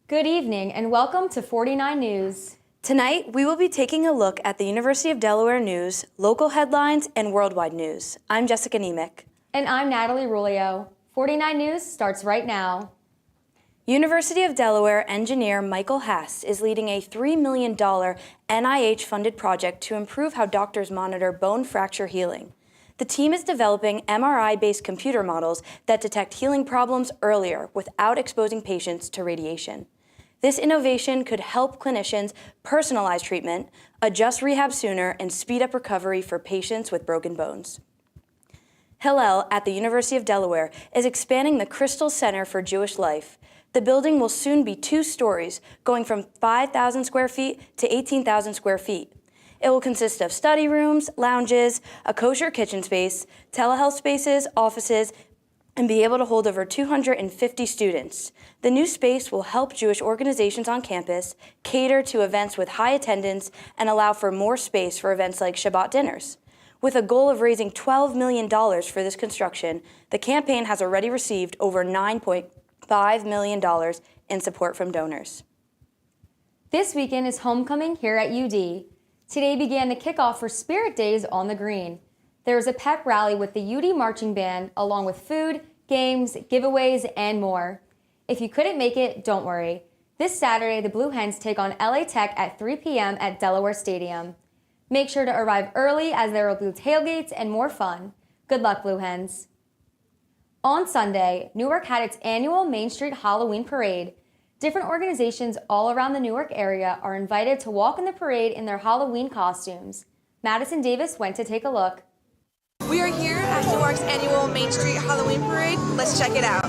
Good evening and welcome to 49 News. Tonight, we will be taking a look at the University of Delaware news, local headlines, and worldwide news. I'm Jessica Nemec. And I'm Natalie Rulio. 49 News starts right now. University of Delaware engineer Michael Hass is leading a $3 million NIH-funded project to improve how doctors monitor bone fracture healing. The team is developing MRI-based computer models that detect healing problems earlier without exposing patients to radiation. This innovation could help clinicians personalize treatment, adjust rehab sooner, and speed up recovery for patients with broken bones. Hillel at the University of Delaware is expanding the Crystal Center for Jewish Life. The building will soon be 2 stories, going from 5,000 square feet to 18,000 square feet. It will consist of study rooms, lounges, a kosher kitchen space, telehealth spaces, offices, and be able to hold over 250 students. The new space will help Jewish organizations on campus cater to events with high attendance and allow for more space for events like Shabbat dinners. With a goal of raising $12 million for this construction, the campaign has already received over $9.5 million in support from donors. This weekend is homecoming here at UD. Today began the kickoff for Spirit Days on the Green. There is a pep rally with the UD Marching Band, along with food, games, giveaways, and more. If you couldn't make it, don't worry. This Saturday, the Blue Hens take on LA Tech at 3 p.m. at Delaware Stadium. Make sure to arrive early as there will be tailgates and more fun. Good luck, Blue Hens. On Sunday, Newark had its annual Main Street Halloween Parade. Different organizations all around the Newark area are invited to walk in the parade in their Halloween costumes. Madison Davis went to take a look. We are here at Newark's annual Main Street Halloween Parade. Let's check it out.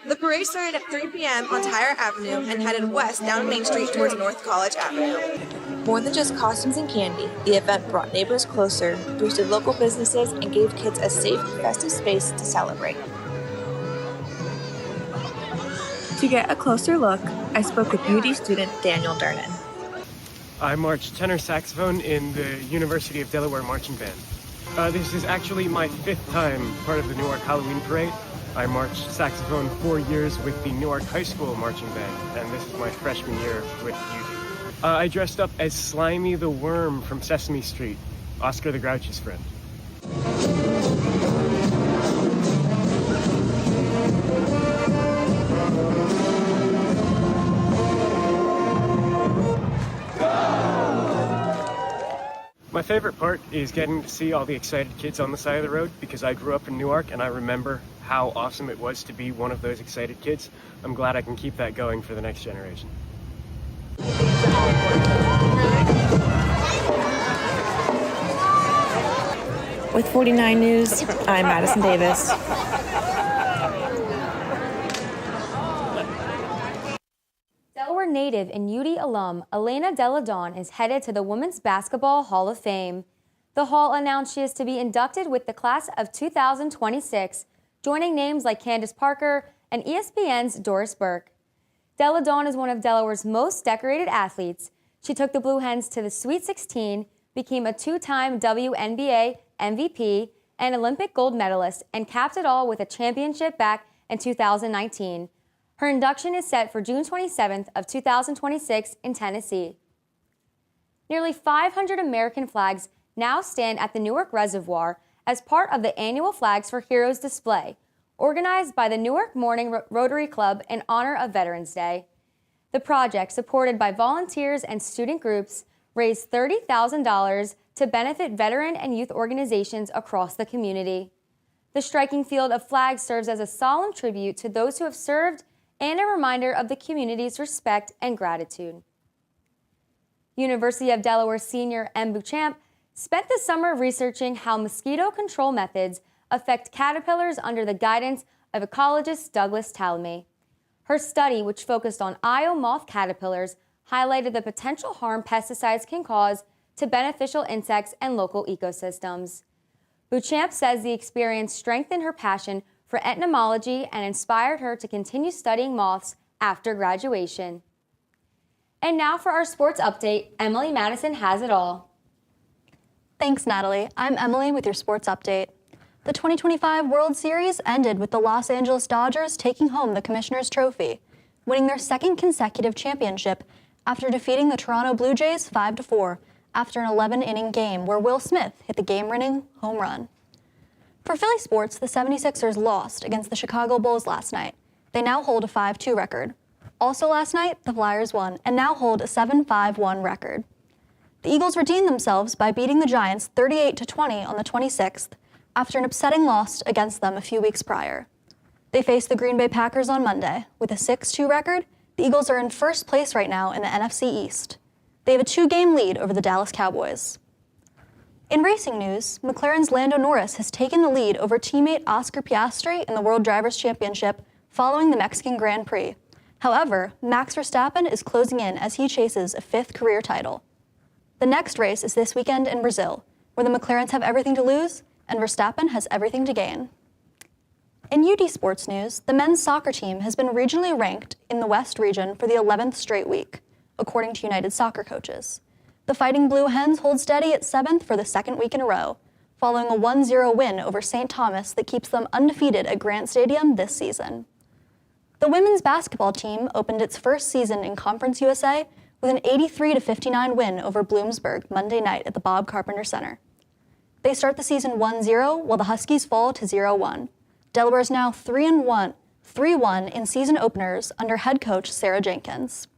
The parade started at 3 p.m. on Tyre Avenue and headed west down Main Street towards North College Avenue. More than just costumes and candy, the event brought neighbors closer, boosted local businesses, and gave kids a safe, festive space to celebrate. To get a closer look, I spoke with UD student Daniel Durnan. I marched tenor saxophone in the University of Delaware Marching Band. This is actually my 5th time part of the Newark Halloween Parade. I marched saxophone 4 years with the Newark High School Marching Band, and this is my freshman year with UD. I dressed up as Slimy the Worm from Sesame Street, Oscar the Grouch's friend. My favorite part is getting to see all the excited kids on the side of the road because I grew up in Newark and I remember how awesome it was to be one of those excited kids. I'm glad I can keep that going for the next generation. With 49 News, I'm Madison Davis. Delaware native and UD alum Elena Deladon is headed to the Women's Basketball Hall of Fame. The Hall announced she is to be inducted with the class of 2026, joining names like Candace Parker and ESPN's Doris Burke. Deladon is one of Delaware's most decorated athletes. She took the Blue Hens to the Sweet 16, became a 2-time WNBA MVP and Olympic gold medalist, and capped it all with a championship back in 2019. Her induction is set for June 27th of 2026 in Tennessee. Nearly 500 American flags now stand at the Newark Reservoir as part of the annual Flags for Heroes display, organized by the Newark Morning Rotary Club in honor of Veterans Day. The project, supported by volunteers and student groups, raised $30,000 to benefit veteran and youth organizations across the community. The striking field of flags serves as a solemn tribute to those who have served and a reminder of the community's respect and gratitude. University of Delaware senior M. Beauchamp spent the summer researching how mosquito control methods affect caterpillars under the guidance of ecologist Douglas Tallamy. Her study, which focused on Io moth caterpillars, highlighted the potential harm pesticides can cause to beneficial insects and local ecosystems. Beauchamp says the experience strengthened her passion for entomology and inspired her to continue studying moths after graduation. And now for our sports update, Emily Madison has it all. Thanks, Natalie. I'm Emily with your sports update. The 2025 World Series ended with the Los Angeles Dodgers taking home the Commissioner's Trophy, winning their second consecutive championship after defeating the Toronto Blue Jays 5-4 after an 11-inning game where Will Smith hit the game-winning home run. For Philly sports, the 76ers lost against the Chicago Bulls last night. They now hold a 5-2 record. Also last night, the Flyers won and now hold a 7-5-1 record. The Eagles redeemed themselves by beating the Giants 38-20 on the 26th after an upsetting loss against them a few weeks prior. They face the Green Bay Packers on Monday. With a 6-2 record, the Eagles are in first place right now in the NFC East. They have a 2-game lead over the Dallas Cowboys. In racing news, McLaren's Lando Norris has taken the lead over teammate Oscar Piastri in the World Drivers' Championship following the Mexican Grand Prix. However, Max Verstappen is closing in as he chases a 5th career title. The next race is this weekend in Brazil, where the McLarens have everything to lose and Verstappen has everything to gain. In UD sports news, the men's soccer team has been regionally ranked in the West region for the 11th straight week, according to United Soccer Coaches. The Fighting Blue Hens hold steady at 7th for the second week in a row, following a 1-0 win over St. Thomas that keeps them undefeated at Grant Stadium this season. The women's basketball team opened its first season in Conference USA with an 83-59 win over Bloomsburg Monday night at the Bob Carpenter Center. They start the season 1-0 while the Huskies fall to 0-1. Delaware is now 3-1 in season openers under head coach Sarah Jenkins.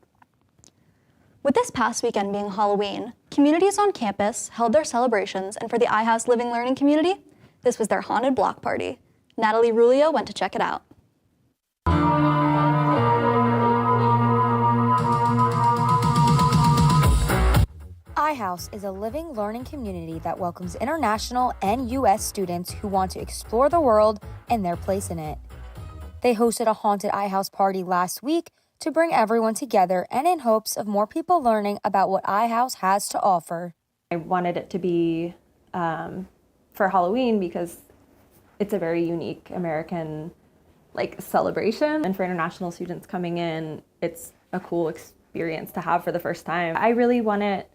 With this past weekend being Halloween, communities on campus held their celebrations, and for the iHouse Living Learning community, this was their haunted block party. Natalie Rulio went to check it out. iHouse is a living learning community that welcomes international and U.S. students who want to explore the world and their place in it. They hosted a haunted iHouse party last week to bring everyone together and in hopes of more people learning about what iHouse has to offer. I wanted it to be for Halloween because it's a very unique American celebration, and for international students coming in, it's a cool experience to have for the first time. I really want it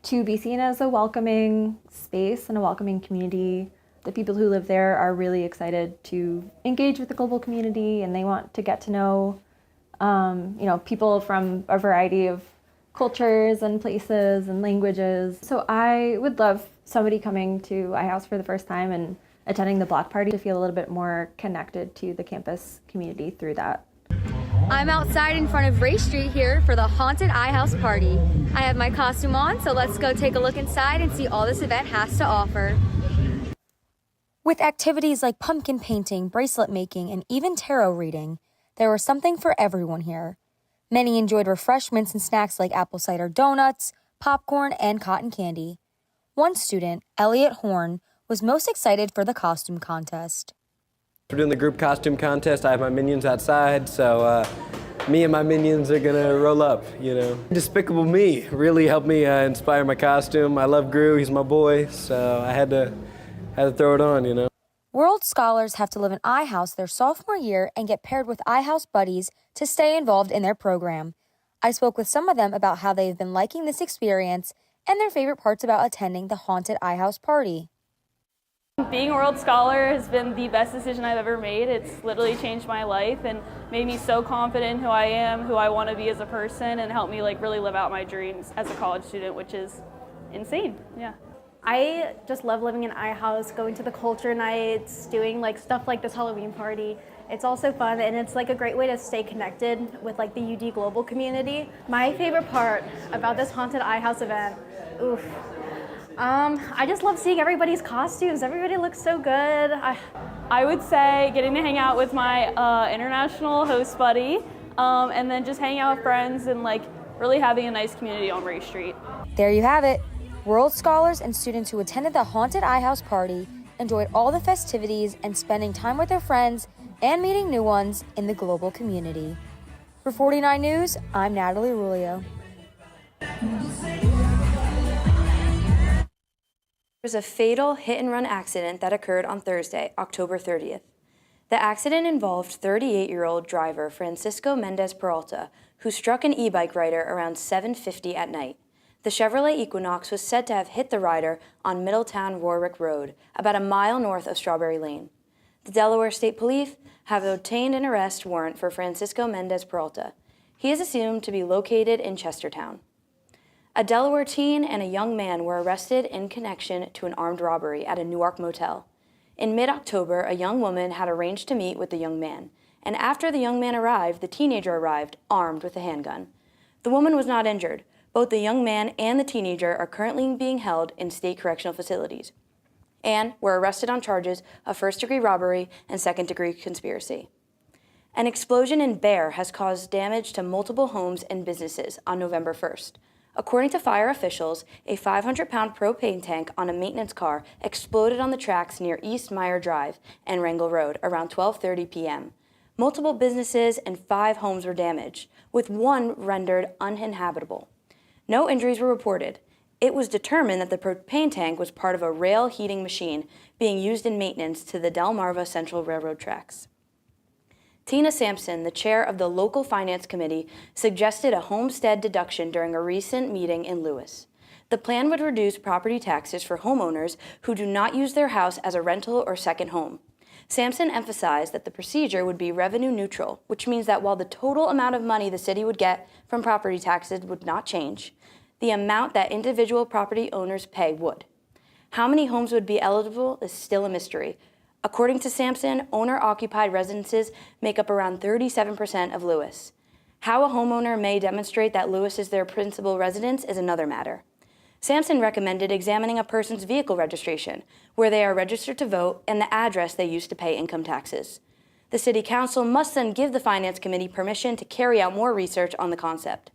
to be seen as a welcoming space and a welcoming community. The people who live there are really excited to engage with the global community, and they want to get to know, people from a variety of cultures and places and languages. So I would love somebody coming to iHouse for the first time and attending the block party to feel a little bit more connected to the campus community through that. I'm outside in front of Ray Street here for the haunted iHouse party. I have my costume on, so let's go take a look inside and see all this event has to offer. With activities like pumpkin painting, bracelet making, and even tarot reading, there was something for everyone here. Many enjoyed refreshments and snacks like apple cider donuts, popcorn, and cotton candy. One student, Elliot Horn, was most excited for the costume contest. We're doing the group costume contest. I have my minions outside, so me and my minions are gonna roll up, Despicable Me really helped me inspire my costume. I love Gru, he's my boy, so I had to throw it on, World Scholars have to live in iHouse their sophomore year and get paired with iHouse buddies to stay involved in their program. I spoke with some of them about how they've been liking this experience and their favorite parts about attending the haunted iHouse party. Being a World Scholar has been the best decision I've ever made. It's literally changed my life and made me so confident in who I am, who I want to be as a person, and helped me really live out my dreams as a college student, which is insane. Yeah. I just love living in iHouse, going to the culture nights, doing stuff like this Halloween party. It's also fun, and it's a great way to stay connected with the UD global community. My favorite part about this haunted iHouse event, I just love seeing everybody's costumes. Everybody looks so good. I would say getting to hang out with my international host buddy, and then just hanging out with friends and really having a nice community on Ray Street. There you have it. World Scholars and students who attended the haunted iHouse party enjoyed all the festivities and spending time with their friends and meeting new ones in the global community. For 49 News, I'm Natalie Rulio. There's a fatal hit-and-run accident that occurred on Thursday, October 30th. The accident involved 38-year-old driver Francisco Mendez Peralta, who struck an e-bike rider around 7:50 at night. The Chevrolet Equinox was said to have hit the rider on Middletown Warwick Road, about a mile north of Strawberry Lane. The Delaware State Police have obtained an arrest warrant for Francisco Mendez Peralta. He is assumed to be located in Chestertown. A Delaware teen and a young man were arrested in connection to an armed robbery at a Newark motel. In mid-October, a young woman had arranged to meet with the young man, and after the young man arrived, the teenager arrived, armed with a handgun. The woman was not injured. Both the young man and the teenager are currently being held in state correctional facilities and were arrested on charges of first-degree robbery and second-degree conspiracy. An explosion in Bear has caused damage to multiple homes and businesses on November 1st. According to fire officials, a 500-pound propane tank on a maintenance car exploded on the tracks near East Meyer Drive and Wrangell Road around 12:30 p.m. Multiple businesses and 5 homes were damaged, with one rendered uninhabitable. No injuries were reported. It was determined that the propane tank was part of a rail heating machine being used in maintenance to the Delmarva Central Railroad tracks. Tina Sampson, the chair of the local finance committee, suggested a homestead deduction during a recent meeting in Lewis. The plan would reduce property taxes for homeowners who do not use their house as a rental or second home. Sampson emphasized that the procedure would be revenue neutral, which means that while the total amount of money the city would get from property taxes would not change, the amount that individual property owners pay would. How many homes would be eligible is still a mystery. According to Sampson, owner-occupied residences make up around 37% of Lewis. How a homeowner may demonstrate that Lewis is their principal residence is another matter. Sampson recommended examining a person's vehicle registration, where they are registered to vote, and the address they used to pay income taxes. The City Council must then give the Finance Committee permission to carry out more research on the concept.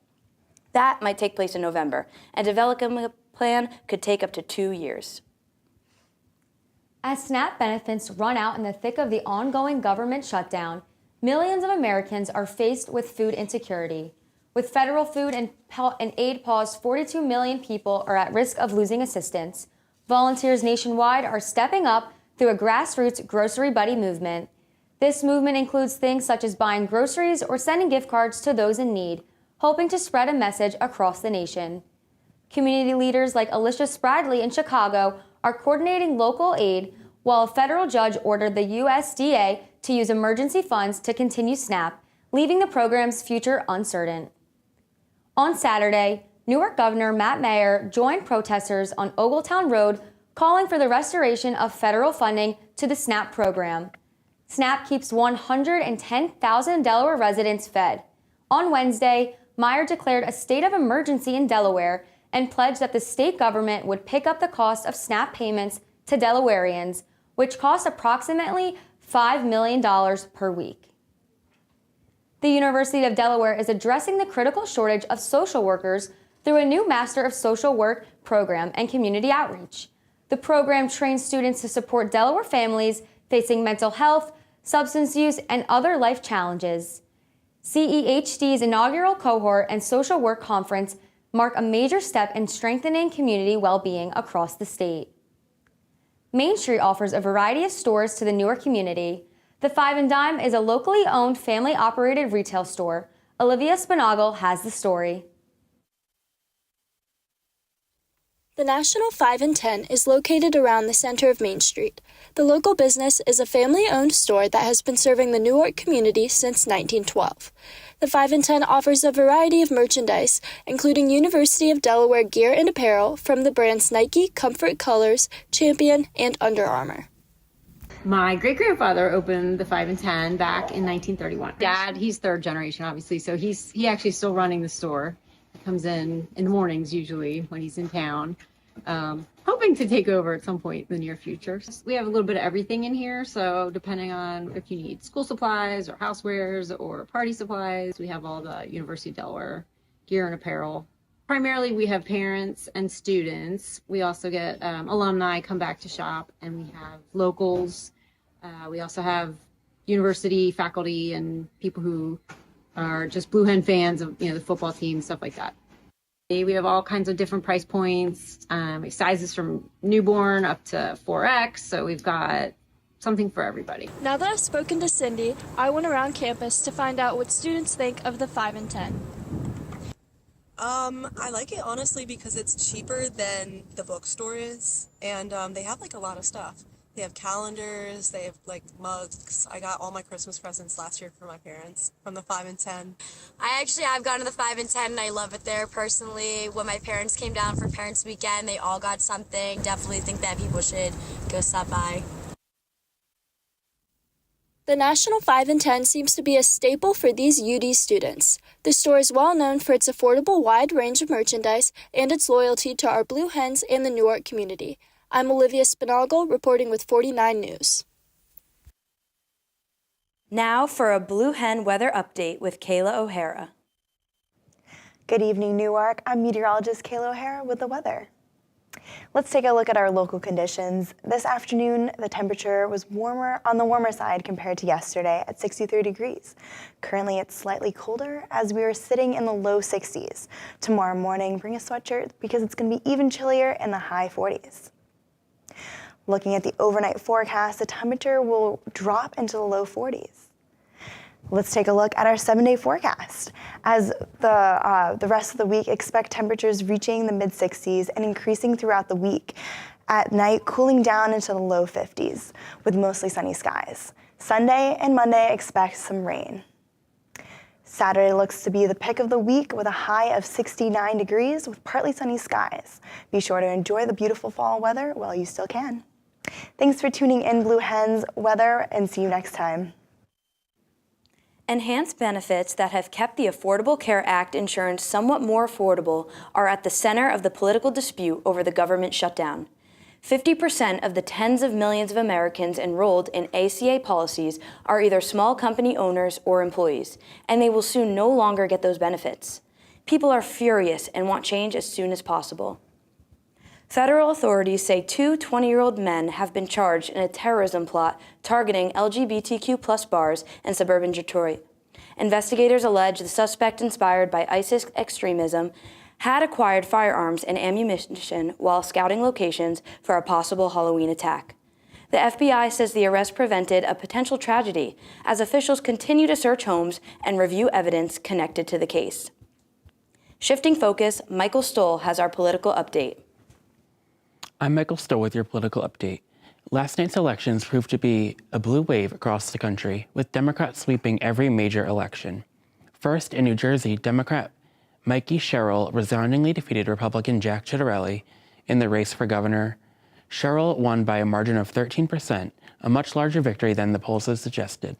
That might take place in November, and developing a plan could take up to 2 years. As SNAP benefits run out in the thick of the ongoing government shutdown, millions of Americans are faced with food insecurity. With federal food and aid pause, 42 million people are at risk of losing assistance. Volunteers nationwide are stepping up through a grassroots grocery buddy movement. This movement includes things such as buying groceries or sending gift cards to those in need, hoping to spread a message across the nation. Community leaders like Alicia Spradley in Chicago are coordinating local aid, while a federal judge ordered the USDA to use emergency funds to continue SNAP, leaving the program's future uncertain. On Saturday, Newark Governor Matt Mayer joined protesters on Ogletown Road calling for the restoration of federal funding to the SNAP program. SNAP keeps 110,000 Delaware residents fed. On Wednesday, Mayer declared a state of emergency in Delaware and pledged that the state government would pick up the cost of SNAP payments to Delawareans, which cost approximately $5 million per week. The University of Delaware is addressing the critical shortage of social workers through a new Master of Social Work program and community outreach. The program trains students to support Delaware families facing mental health, substance use, and other life challenges. CEHD's inaugural cohort and social work conference mark a major step in strengthening community well-being across the state. Main Street offers a variety of stores to the Newark community. The Five and Dime is a locally owned, family-operated retail store. Olivia Spinagle has the story. The National 5 and 10 is located around the center of Main Street. The local business is a family-owned store that has been serving the Newark community since 1912. The 5 and 10 offers a variety of merchandise, including University of Delaware gear and apparel from the brands Nike, Comfort Colors, Champion, and Under Armour. My great-grandfather opened the 5 and 10 back in 1931. Dad, he's third generation, obviously, so he's actually still running the store. He comes in the mornings usually when he's in town, hoping to take over at some point in the near future. We have a little bit of everything in here, so depending on if you need school supplies or housewares or party supplies, we have all the University of Delaware gear and apparel. Primarily, we have parents and students. We also get alumni come back to shop, and we have locals. We also have university faculty and people who are just Blue Hen fans of the football team, stuff like that. We have all kinds of different price points, sizes from newborn up to 4X, so we've got something for everybody. Now that I've spoken to Cindy, I went around campus to find out what students think of the 5 and 10. I like it honestly because it's cheaper than the bookstore is, and they have like a lot of stuff. They have calendars, they have like mugs. I got all my Christmas presents last year for my parents from the 5 and 10. I've gone to the 5 and 10 and I love it there personally. When my parents came down for Parents Weekend, they all got something. Definitely think that people should go stop by. The National 5 and 10 seems to be a staple for these UD students. The store is well known for its affordable wide range of merchandise and its loyalty to our Blue Hens and the Newark community. I'm Olivia Spinagle reporting with 49 News. Now for a Blue Hen weather update with Kayla O'Hara. Good evening, Newark. I'm meteorologist Kayla O'Hara with the weather. Let's take a look at our local conditions. This afternoon, the temperature was on the warmer side compared to yesterday at 63 degrees. Currently, it's slightly colder as we are sitting in the low 60s. Tomorrow morning, bring a sweatshirt because it's going to be even chillier in the high 40s. Looking at the overnight forecast, the temperature will drop into the low 40s. Let's take a look at our 7-day forecast. As the rest of the week, expect temperatures reaching the mid-60s and increasing throughout the week. At night, cooling down into the low 50s with mostly sunny skies. Sunday and Monday, expect some rain. Saturday looks to be the pick of the week with a high of 69 degrees with partly sunny skies. Be sure to enjoy the beautiful fall weather while you still can. Thanks for tuning in, Blue Hens Weather, and see you next time. Enhanced benefits that have kept the Affordable Care Act insurance somewhat more affordable are at the center of the political dispute over the government shutdown. 50% of the tens of millions of Americans enrolled in ACA policies are either small company owners or employees, and they will soon no longer get those benefits. People are furious and want change as soon as possible. Federal authorities say two 20-year-old men have been charged in a terrorism plot targeting LGBTQ+ bars in suburban Detroit. Investigators allege the suspect, inspired by ISIS extremism, had acquired firearms and ammunition while scouting locations for a possible Halloween attack. The FBI says the arrest prevented a potential tragedy as officials continue to search homes and review evidence connected to the case. Shifting focus, Michael Stoll has our political update. I'm Michael Stoll with your political update. Last night's elections proved to be a blue wave across the country, with Democrats sweeping every major election. First, in New Jersey, Democrat Mikey Sherrill resoundingly defeated Republican Jack Ciattarelli in the race for governor. Sherrill won by a margin of 13%, a much larger victory than the polls had suggested.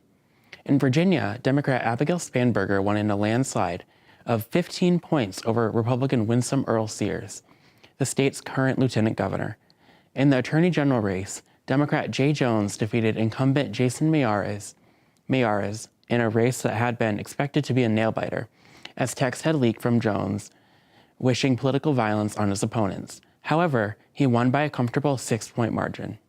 In Virginia, Democrat Abigail Spanberger won in a landslide of 15 points over Republican Winsome Earl Sears, the state's current lieutenant governor. In the attorney general race, Democrat Jay Jones defeated incumbent Jason Miyares in a race that had been expected to be a nail-biter, as texts had leaked from Jones wishing political violence on his opponents. However, he won by a comfortable 6-point margin.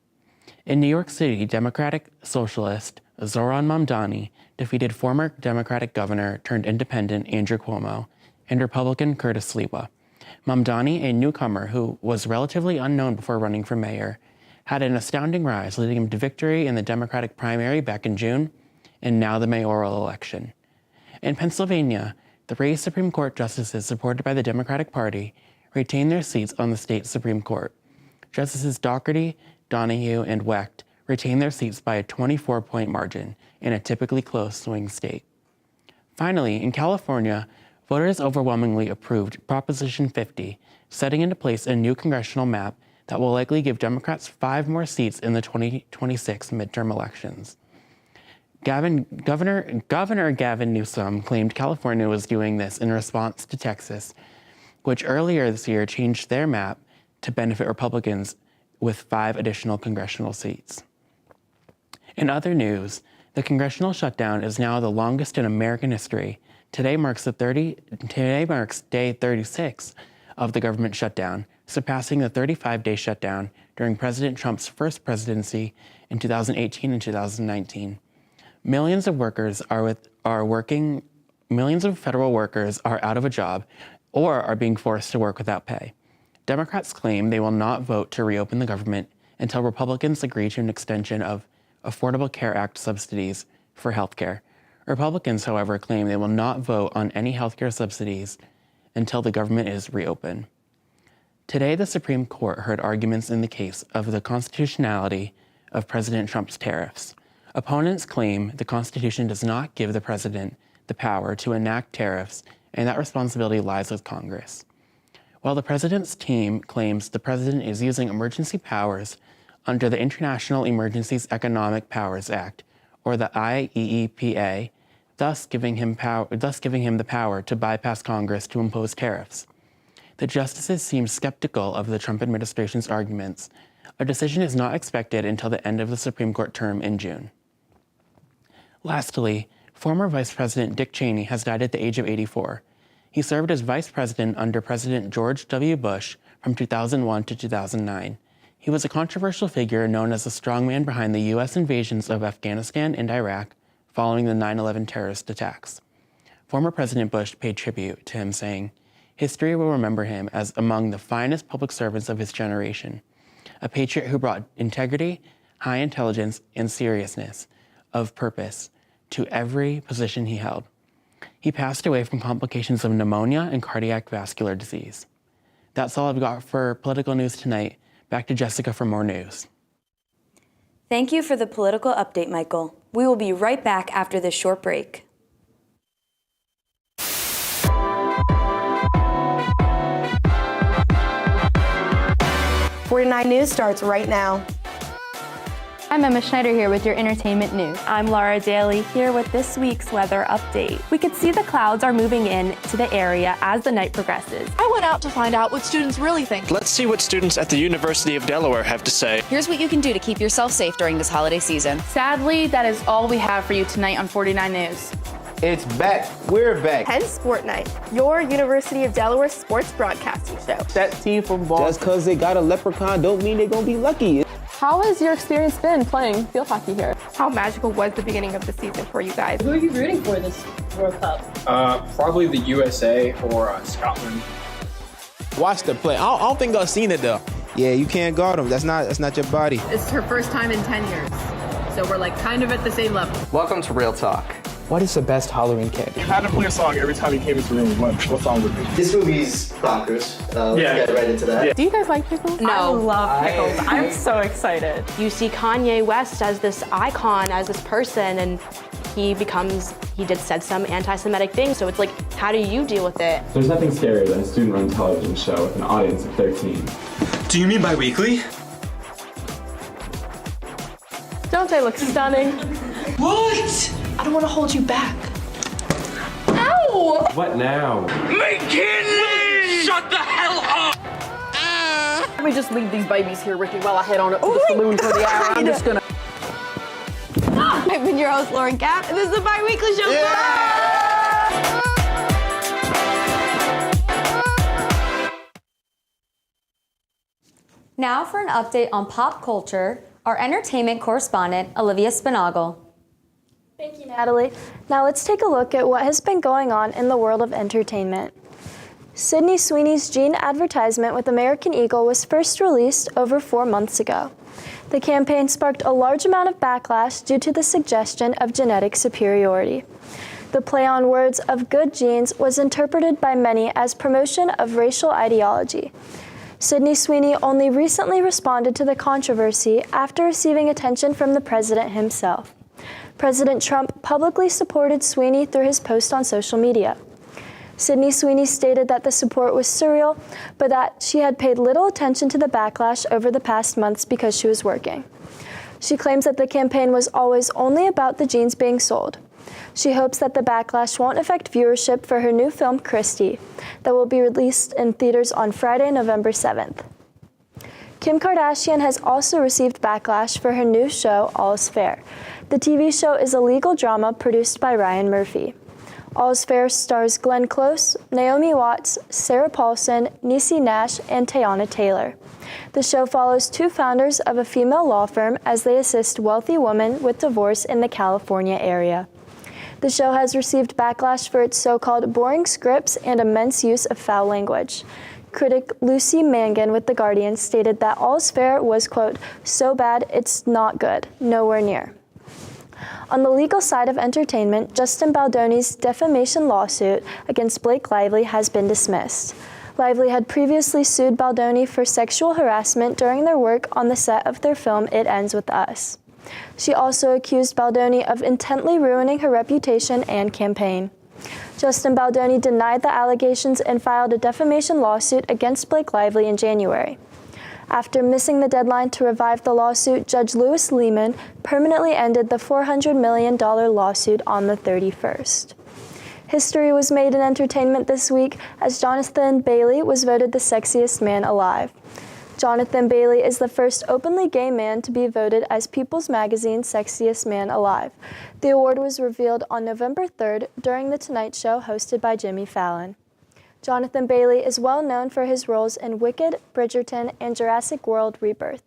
In New York City, Democratic Socialist Zohran Mamdani defeated former Democratic governor turned independent Andrew Cuomo and Republican Curtis Sliwa. Mamdani, a newcomer who was relatively unknown before running for mayor, had an astounding rise, leading him to victory in the Democratic primary back in June, and now the mayoral election. In Pennsylvania, the raised Supreme Court justices supported by the Democratic Party retained their seats on the state Supreme Court. Justices Dougherty, Donahue, and Wecht retained their seats by a 24-point margin in a typically close swing state. Finally, in California, voters overwhelmingly approved Proposition 50, setting into place a new congressional map that will likely give Democrats 5 more seats in the 2026 midterm elections. Governor Gavin Newsom claimed California was doing this in response to Texas, which earlier this year changed their map to benefit Republicans with 5 additional congressional seats. In other news, the congressional shutdown is now the longest in American history. Today marks day 36 of the government shutdown, surpassing the 35-day shutdown during President Trump's first presidency in 2018 and 2019. Millions of federal workers are out of a job or are being forced to work without pay. Democrats claim they will not vote to reopen the government until Republicans agree to an extension of Affordable Care Act subsidies for health care. Republicans, however, claim they will not vote on any health care subsidies until the government is reopened. Today, the Supreme Court heard arguments in the case of the constitutionality of President Trump's tariffs. Opponents claim the Constitution does not give the president the power to enact tariffs, and that responsibility lies with Congress. While the president's team claims the president is using emergency powers under the International Emergencies Economic Powers Act, or the IEEPA, thus giving him the power to bypass Congress to impose tariffs. The justices seem skeptical of the Trump administration's arguments. A decision is not expected until the end of the Supreme Court term in June. Lastly, former Vice President Dick Cheney has died at the age of 84. He served as vice president under President George W. Bush from 2001 to 2009. He was a controversial figure known as the strongman behind the U.S. invasions of Afghanistan and Iraq following the 9/11 terrorist attacks. Former President Bush paid tribute to him, saying, "History will remember him as among the finest public servants of his generation, a patriot who brought integrity, high intelligence, and seriousness of purpose to every position he held." He passed away from complications of pneumonia and cardiac vascular disease. That's all I've got for political news tonight. Back to Jessica for more news. Thank you for the political update, Michael. We will be right back after this short break. 49 News starts right now. I'm Emma Schneider here with your entertainment news. I'm Laura Daly here with this week's weather update. We could see the clouds are moving in to the area as the night progresses. I went out to find out what students really think. Let's see what students at the University of Delaware have to say. Here's what you can do to keep yourself safe during this holiday season. Sadly, that is all we have for you tonight on 49 News. It's back. We're back. Penn Sport Night, your University of Delaware sports broadcasting show. That team from Boston. Just because they got a leprechaun don't mean they're going to be lucky. How has your experience been playing field hockey here? How magical was the beginning of the season for you guys? Who are you rooting for this World Cup? Probably the USA or Scotland. Watch the play. I don't think I've seen it though. Yeah, you can't guard them. That's not your body. It's her first time in 10 years. So we're like kind of at the same level. Welcome to Real Talk. What is the best Halloween candy? You had to play a song every time you came into the room. What song would it be? This movie's bonkers. Let's get right into that. Yeah. Do you guys like pickles? No. I love pickles. I'm so excited. You see Kanye West as this icon, as this person, and he said some anti-Semitic things. So it's like, how do you deal with it? There's nothing scarier than a student-run television show with an audience of 13. Do you mean bi-weekly? Don't they look stunning? What? I don't want to hold you back. Ow! What now? McKinley! Shut the hell up! Let me just leave these babies here, Ricky, while I head on up to the saloon for the hour. I'm just gonna... I've been your host, Lauren Kapp, and this is the Bi-Weekly Show. Now for an update on pop culture, our entertainment correspondent, Olivia Spinagle. Thank you, Natalie. Now let's take a look at what has been going on in the world of entertainment. Sydney Sweeney's jean advertisement with American Eagle was first released over 4 months ago. The campaign sparked a large amount of backlash due to the suggestion of genetic superiority. The play on words of good genes was interpreted by many as promotion of racial ideology. Sydney Sweeney only recently responded to the controversy after receiving attention from the president himself. President Trump publicly supported Sweeney through his post on social media. Sydney Sweeney stated that the support was surreal, but that she had paid little attention to the backlash over the past months because she was working. She claims that the campaign was always only about the jeans being sold. She hopes that the backlash won't affect viewership for her new film, Christie, that will be released in theaters on Friday, November 7th. Kim Kardashian has also received backlash for her new show, All Is Fair. The TV show is a legal drama produced by Ryan Murphy. All Is Fair stars Glenn Close, Naomi Watts, Sarah Paulson, Niecy Nash, and Teyana Taylor. The show follows 2 founders of a female law firm as they assist wealthy women with divorce in the California area. The show has received backlash for its so-called boring scripts and immense use of foul language. Critic Lucy Mangan with The Guardian stated that All Is Fair was, quote, so bad it's not good, nowhere near. On the legal side of entertainment, Justin Baldoni's defamation lawsuit against Blake Lively has been dismissed. Lively had previously sued Baldoni for sexual harassment during their work on the set of their film It Ends With Us. She also accused Baldoni of intently ruining her reputation and campaign. Justin Baldoni denied the allegations and filed a defamation lawsuit against Blake Lively in January. After missing the deadline to revive the lawsuit, Judge Lewis Lehman permanently ended the $400 million lawsuit on the 31st. History was made in entertainment this week as Jonathan Bailey was voted the sexiest man alive. Jonathan Bailey is the first openly gay man to be voted as People's Magazine's Sexiest Man Alive. The award was revealed on November 3rd during The Tonight Show hosted by Jimmy Fallon. Jonathan Bailey is well known for his roles in Wicked, Bridgerton, and Jurassic World Rebirth.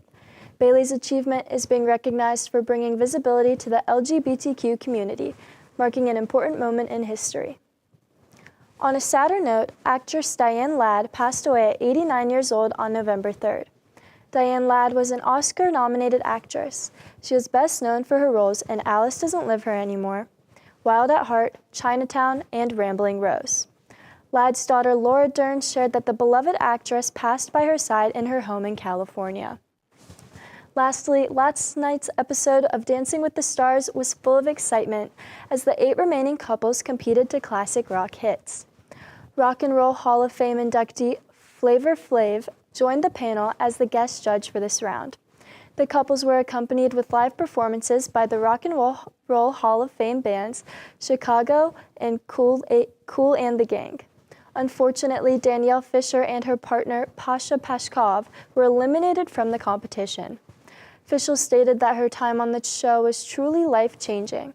Bailey's achievement is being recognized for bringing visibility to the LGBTQ community, marking an important moment in history. On a sadder note, actress Diane Ladd passed away at 89 years old on November 3rd. Diane Ladd was an Oscar-nominated actress. She was best known for her roles in Alice Doesn't Live Here Anymore, Wild at Heart, Chinatown, and Rambling Rose. Ladd's daughter Laura Dern shared that the beloved actress passed by her side in her home in California. Lastly, last night's episode of Dancing with the Stars was full of excitement as the 8 remaining couples competed to classic rock hits. Rock and Roll Hall of Fame inductee Flavor Flav joined the panel as the guest judge for this round. The couples were accompanied with live performances by the Rock and Roll Hall of Fame bands Chicago and Kool and the Gang. Unfortunately, Danielle Fisher and her partner Pasha Pashkov were eliminated from the competition. Officials stated that her time on the show was truly life-changing.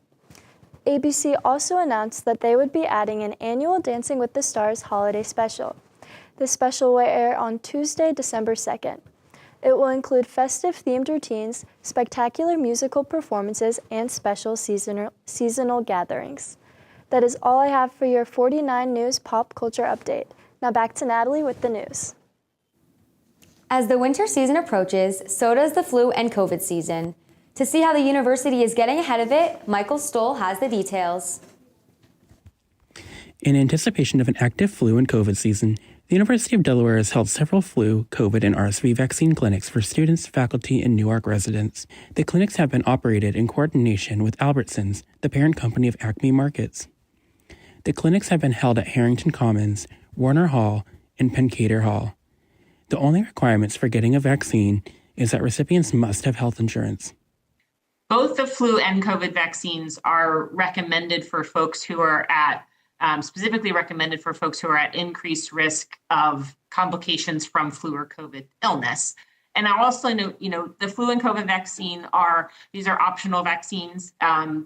ABC also announced that they would be adding an annual Dancing with the Stars holiday special. The special will air on Tuesday, December 2nd. It will include festive-themed routines, spectacular musical performances, and special seasonal gatherings. That is all I have for your 49 News Pop Culture Update. Now back to Natalie with the news. As the winter season approaches, so does the flu and COVID season. To see how the university is getting ahead of it, Michael Stoll has the details. In anticipation of an active flu and COVID season, the University of Delaware has held several flu, COVID, and RSV vaccine clinics for students, faculty, and Newark residents. The clinics have been operated in coordination with Albertsons, the parent company of Acme Markets. The clinics have been held at Harrington Commons, Warner Hall, and Pencader Hall. The only requirements for getting a vaccine is that recipients must have health insurance. Both the flu and COVID vaccines are recommended for folks who are at, specifically recommended for folks who are at increased risk of complications from flu or COVID illness. And I'll also note, the flu and COVID vaccine these are optional vaccines.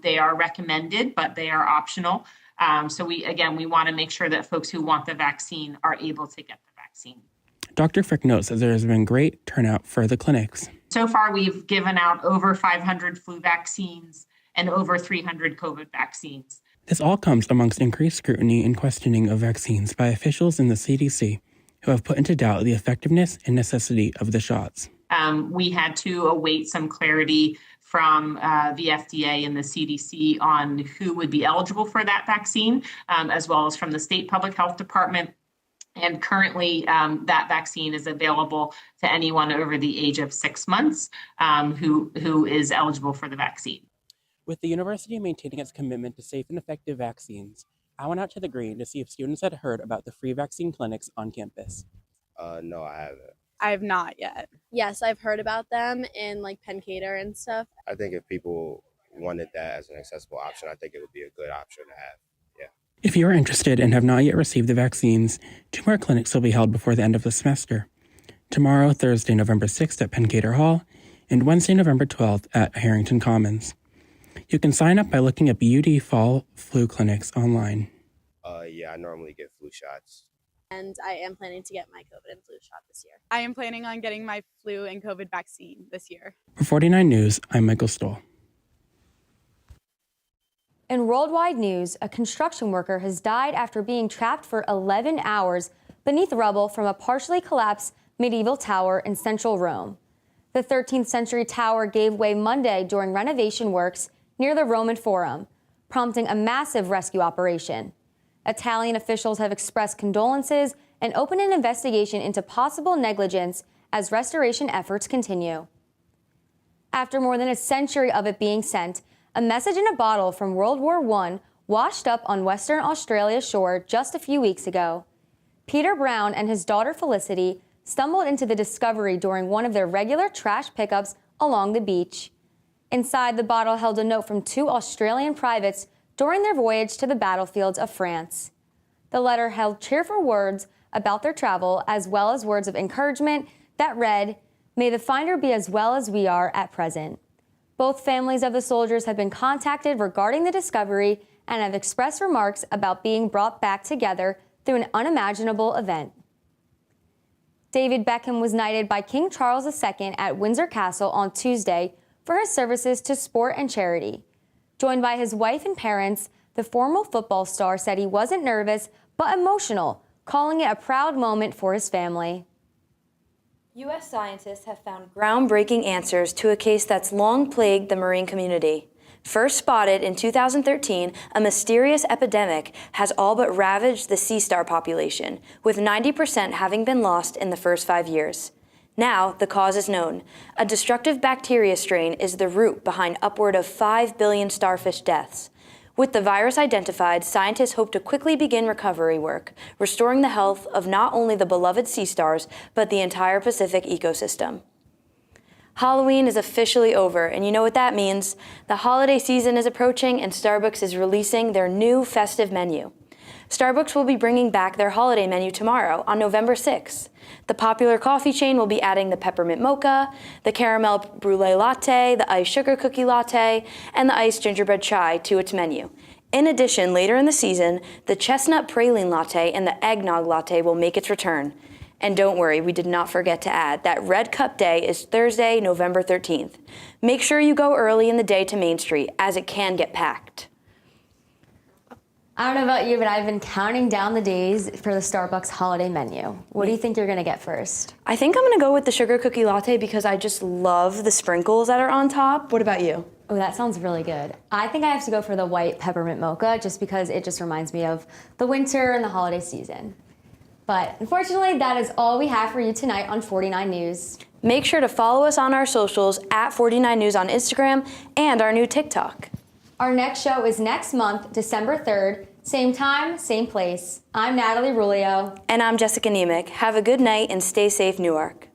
They are recommended, but they are optional. So we want to make sure that folks who want the vaccine are able to get the vaccine. Dr. Frick notes that there has been great turnout for the clinics. So far, we've given out over 500 flu vaccines and over 300 COVID vaccines. This all comes amongst increased scrutiny and questioning of vaccines by officials in the CDC, who have put into doubt the effectiveness and necessity of the shots. We had to await some clarity from the FDA and the CDC on who would be eligible for that vaccine, as well as from the state public health department. And currently, that vaccine is available to anyone over the age of 6 months who is eligible for the vaccine. With the university maintaining its commitment to safe and effective vaccines, I went out to the Green to see if students had heard about the free vaccine clinics on campus. No, I haven't. I have not yet. Yes, I've heard about them in Pencader and stuff. I think if people wanted that as an accessible option, I think it would be a good option to have. If you are interested and have not yet received the vaccines, 2 more clinics will be held before the end of the semester. Tomorrow, Thursday, November 6th at Pencader Hall, and Wednesday, November 12th at Harrington Commons. You can sign up by looking up UD Fall Flu Clinics online. I normally get flu shots. And I am planning to get my COVID and flu shot this year. I am planning on getting my flu and COVID vaccine this year. For 49 News, I'm Michael Stoll. In worldwide news, a construction worker has died after being trapped for 11 hours beneath rubble from a partially collapsed medieval tower in central Rome. The 13th century tower gave way Monday during renovation works near the Roman Forum, prompting a massive rescue operation. Italian officials have expressed condolences and opened an investigation into possible negligence as restoration efforts continue. After more than a century of it being sent, a message in a bottle from World War I washed up on Western Australia's shore just a few weeks ago. Peter Brown and his daughter Felicity stumbled into the discovery during one of their regular trash pickups along the beach. Inside, the bottle held a note from 2 Australian privates during their voyage to the battlefields of France. The letter held cheerful words about their travel, as well as words of encouragement that read, "May the finder be as well as we are at present." Both families of the soldiers have been contacted regarding the discovery and have expressed remarks about being brought back together through an unimaginable event. David Beckham was knighted by King Charles II at Windsor Castle on Tuesday for his services to sport and charity. Joined by his wife and parents, the former football star said he wasn't nervous but emotional, calling it a proud moment for his family. U.S. scientists have found groundbreaking answers to a case that's long plagued the marine community. First spotted in 2013, a mysterious epidemic has all but ravaged the sea star population, with 90% having been lost in the first 5 years. Now, the cause is known. A destructive bacteria strain is the root behind upward of 5 billion starfish deaths. With the virus identified, scientists hope to quickly begin recovery work, restoring the health of not only the beloved sea stars, but the entire Pacific ecosystem. Halloween is officially over, and you know what that means. The holiday season is approaching, and Starbucks is releasing their new festive menu. Starbucks will be bringing back their holiday menu tomorrow on November 6th. The popular coffee chain will be adding the peppermint mocha, the caramel brulee latte, the iced sugar cookie latte, and the iced gingerbread chai to its menu. In addition, later in the season, the chestnut praline latte and the eggnog latte will make its return. And don't worry, we did not forget to add that Red Cup Day is Thursday, November 13th. Make sure you go early in the day to Main Street, as it can get packed. I don't know about you, but I've been counting down the days for the Starbucks holiday menu. What do you think you're gonna get first? I think I'm gonna go with the sugar cookie latte because I just love the sprinkles that are on top. What about you? Oh, that sounds really good. I think I have to go for the white peppermint mocha just because it just reminds me of the winter and the holiday season. But unfortunately, that is all we have for you tonight on 49 News. Make sure to follow us on our socials at 49 News on Instagram and our new TikTok. Our next show is next month, December 3rd, same time, same place. I'm Natalie Rulio. And I'm Jessica Nemec. Have a good night and stay safe, Newark.